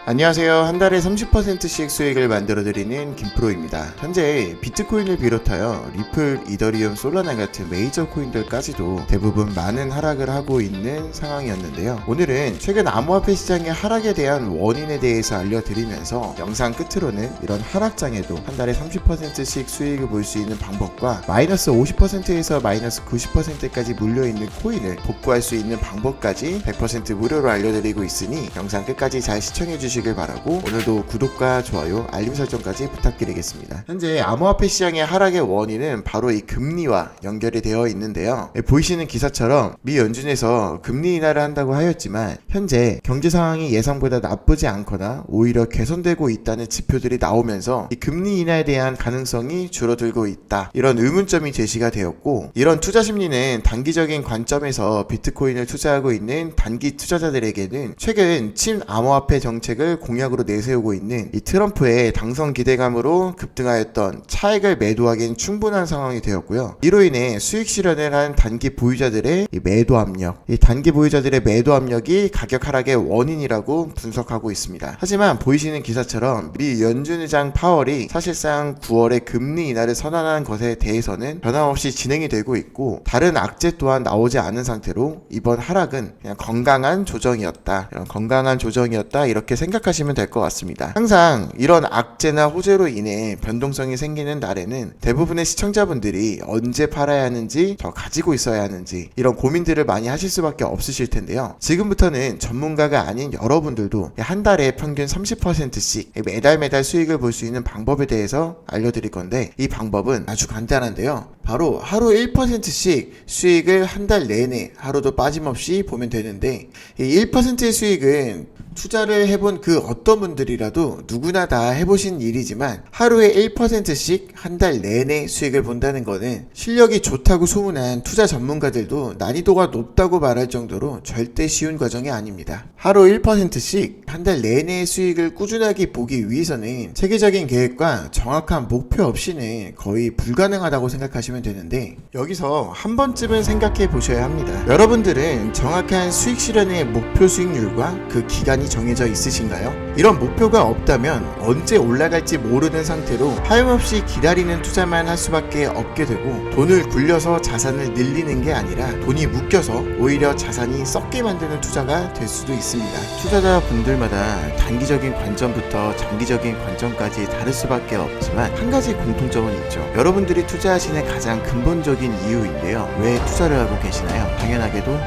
안녕하세요. 한 달에 30%씩 수익을 만들어드리는 김프로입니다. 현재 비트코인을 비롯하여 리플, 이더리움, 솔라나 같은 메이저 코인들까지도 대부분 많은 하락을 하고 있는 상황이었는데요. 오늘은 최근 암호화폐 시장의 하락에 대한 원인에 대해서 알려드리면서 영상 끝으로는 이런 하락장에도 한 달에 30%씩 수익을 볼 수 있는 방법과 마이너스 50%에서 마이너스 90%까지 물려있는 코인을 복구할 수 있는 방법까지 100% 무료로 알려드리고 있으니 영상 끝까지 잘 시청해주시길 바라고 오늘도 구독과 좋아요, 알림 설정까지 부탁드리겠습니다. 현재 암호화폐 시장의 하락의 원인은 바로 이 금리와 연결이 되어 있는데요. 보이시는 기사처럼 미 연준에서 금리 인하를 한다고 하였지만 현재 경제 상황이 예상보다 나쁘지 않거나 오히려 개선되고 있다는 지표들이 나오면서 이 금리 인하에 대한 가능성이 줄어들고 있다, 이런 의문점이 제시가 되었고, 이런 투자 심리는 단기적인 관점에서 비트코인을 투자하고 있는 단기 투자자들에게는 최근 친암호화폐 정책을 공약으로 내세우고 있는 이 트럼프의 당선 기대감으로 급등하였던 차익을 매도하기엔 충분한 상황이 되었고요. 이로 인해 수익 실현을 한 단기 보유자들의 이 매도 압력, 이 단기 보유자들의 매도 압력이 가격 하락의 원인이라고 분석하고 있습니다. 하지만 보이시는 기사처럼 미 연준 의장 파월이 사실상 9월에 금리 인하를 선언한 것에 대해서는 변함없이 진행이 되고 있고, 다른 악재 또한 나오지 않은 상태로 이번 하락은 그냥 건강한 조정이었다, 이런 건강한 조정이었다, 이렇게 생각하시면 될 것 같습니다. 항상 이런 악재나 호재로 인해 변동성이 생기는 날에는 대부분의 시청자분들이 언제 팔아야 하는지, 더 가지고 있어야 하는지 이런 고민들을 많이 하실 수밖에 없으실 텐데요. 지금부터는 전문가가 아닌 여러분들도 한 달에 평균 30%씩 매달 수익을 볼 수 있는 방법에 대해서 알려드릴 건데, 이 방법은 아주 간단한데요. 바로 하루 1%씩 수익을 한 달 내내 하루도 빠짐없이 보면 되는데, 이 1%의 수익은 투자를 해본 그 어떤 분들이라도 누구나 다 해보신 일이지만 하루에 1%씩 한 달 내내 수익을 본다는 거는 실력이 좋다고 소문한 투자 전문가들도 난이도가 높다고 말할 정도로 절대 쉬운 과정이 아닙니다. 하루 1%씩 한 달 내내 수익을 꾸준하게 보기 위해서는 체계적인 계획과 정확한 목표 없이는 거의 불가능하다고 생각하시면 되는데, 여기서 한 번쯤은 생각해 보셔야 합니다. 여러분들은 정확한 수익 실현의 목표 수익률과 그 기간이 정해져 있으신가요? 이런 목표가 없다면 언제 올라갈지 모르는 상태로 하염없이 기다리는 투자만 할 수밖에 없게 되고, 돈을 굴려서 자산을 늘리는 게 아니라 돈이 묶여서 오히려 자산이 썩게 만드는 투자가 될 수도 있습니다. 투자자분들마다 단기적인 관점부터 장기적인 관점까지 다를 수밖에 없지만 한 가지 공통점은 있죠. 여러분들이 투자하시는 가장 근본적인 이유인데요. 왜 투자를 하고 계시나요? 당연하게도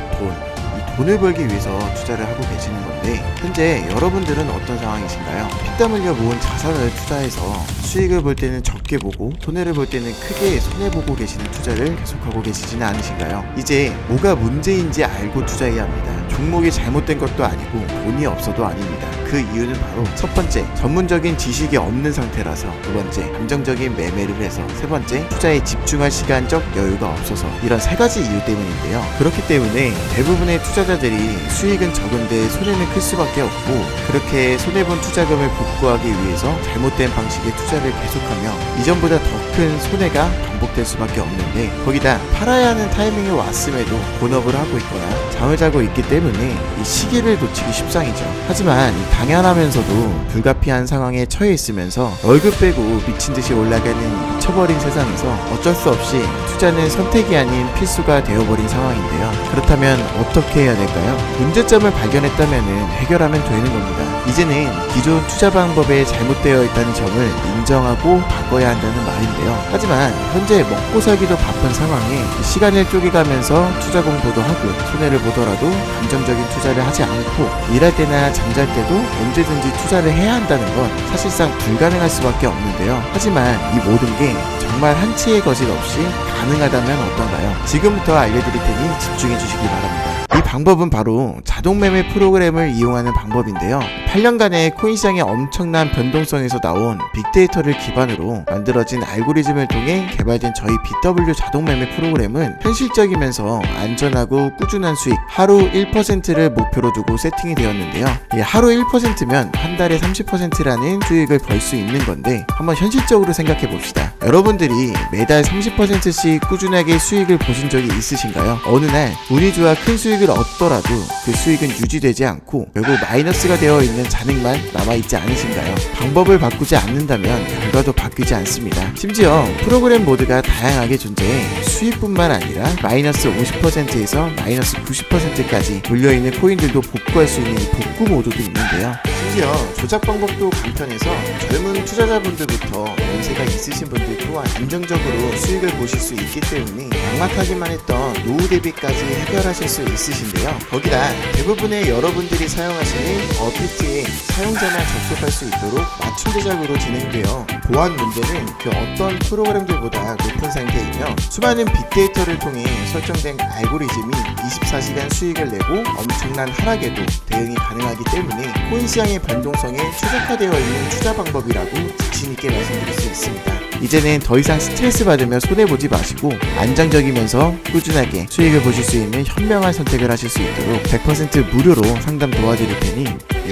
돈을 벌기 위해서 투자를 하고 계시는 건데, 현재 여러분들은 어떤 상황이신가요? 피땀 흘려 모은 자산을 투자해서 수익을 볼 때는 적게 보고 손해를 볼 때는 크게 손해보고 계시는 투자를 계속하고 계시지는 않으신가요? 이제 뭐가 문제인지 알고 투자해야 합니다. 종목이 잘못된 것도 아니고 돈이 없어도 아닙니다. 그 이유는 바로 첫 번째, 전문적인 지식이 없는 상태라서, 두 번째, 감정적인 매매를 해서, 세 번째, 투자에 집중할 시간적 여유가 없어서, 이런 세 가지 이유 때문인데요. 그렇기 때문에 대부분의 투자자들이 수익은 적은데 손해는 클 수밖에 없고, 그렇게 손해본 투자금을 복구하기 위해서 잘못된 방식의 투자를 계속하며 이전보다 더 큰 손해가 반복될 수밖에 없는데, 거기다 팔아야 하는 타이밍이 왔음에도 본업을 하고 있거나 잠을 자고 있기 때문에 이 시기를 놓치기 십상이죠. 하지만 당연하면서도 불가피한 상황에 처해 있으면서 월급 빼고 미친듯이 올라가는 미쳐버린 세상에서 어쩔 수 없이 투자는 선택이 아닌 필수가 되어버린 상황인데요. 그렇다면 어떻게 해야 될까요? 문제점을 발견했다면 해결하면 되는 겁니다. 이제는 기존 투자 방법에 잘못되어 있다는 점을 인정하고 바꿔야 한다는 말인데요. 하지만 현재 먹고 살기도 바쁜 상황에 시간을 쪼개가면서 투자 공부도 하고 손해를 보더라도 감정적인 투자를 하지 않고 일할 때나 잠잘 때도 언제든지 투자를 해야 한다는 건 사실상 불가능할 수밖에 없는데요. 하지만 이 모든 게 정말 한치의 거짓 없이 가능하다면 어떤가요? 지금부터 알려드릴 테니 집중해 주시기 바랍니다. 이 방법은 바로 자동매매 프로그램을 이용하는 방법인데요. 8년간의 코인 시장의 엄청난 변동성에서 나온 빅데이터를 기반으로 만들어진 알고리즘을 통해 개발된 저희 BW 자동매매 프로그램은 현실적이면서 안전하고 꾸준한 수익, 하루 1%를 목표로 두고 세팅이 되었는데요. 하루 1%면 한 달에 30%라는 수익을 벌 수 있는 건데, 한번 현실적으로 생각해 봅시다. 여러분들이 매달 30%씩 혹시 꾸준하게 수익을 보신 적이 있으신가요? 어느 날 운이 좋아 큰 수익을 얻더라도 그 수익은 유지되지 않고 결국 마이너스가 되어 있는 잔액만 남아있지 않으신가요? 방법을 바꾸지 않는다면 결과도 바뀌지 않습니다. 심지어 프로그램 모드가 다양하게 존재해 수익뿐만 아니라 마이너스 50%에서 마이너스 90%까지 몰려있는 코인들도 복구할 수 있는 이 복구 모드도 있는데요. 심지어 조작 방법도 간편해서 젊은 투자자분들부터 연세가 있으신 분들 또한 안정적으로 수익을 보실 수 있기 때문에 막막하기만 했던 노후 대비까지 해결하실 수 있으신데요. 거기다 대부분의 여러분들이 사용하시는 어피트에 사용자만 접속할 수 있도록 맞춤 제작으로 진행되어 보안 문제는 그 어떤 프로그램들보다 높은 상태이며 수많은 빅데이터를 통해 설정된 알고리즘이 24시간 수익을 내고 엄청난 하락에도 대응이 가능하기 때문에 코인 시장의 변동성에 최적화되어 있는 투자 방법이라고 자신있게 말씀드릴 수 있습니다. 이제는 더 이상 스트레스 받으며 손해보지 마시고 안정적이면서 꾸준하게 수익을 보실 수 있는 현명한 선택을 하실 수 있도록 100% 무료로 상담 도와드릴 테니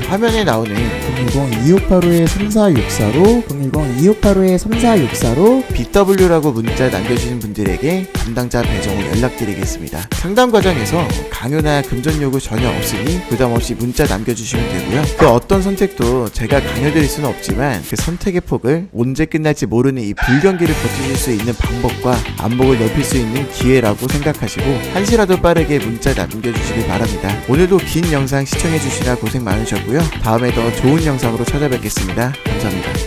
화면에 나오는 010-2585-3464로 010-2585-3464로 BW라고 문자 남겨주신 분들에게 담당자 배정을 연락드리겠습니다. 상담 과정에서 강요나 금전 요구 전혀 없으니 부담없이 문자 남겨주시면 되고요. 그 어떤 선택도 제가 강요드릴 수는 없지만 그 선택의 폭을 언제 끝날지 모르는 이 불경기를 버티실 수 있는 방법과 안목을 넓힐 수 있는 기회라고 생각하시고 한시라도 빠르게 문자 남겨주시길 바랍니다. 오늘도 긴 영상 시청해주시라 고생 많으셨고요. 다음에 더 좋은 영상으로 찾아뵙겠습니다. 감사합니다.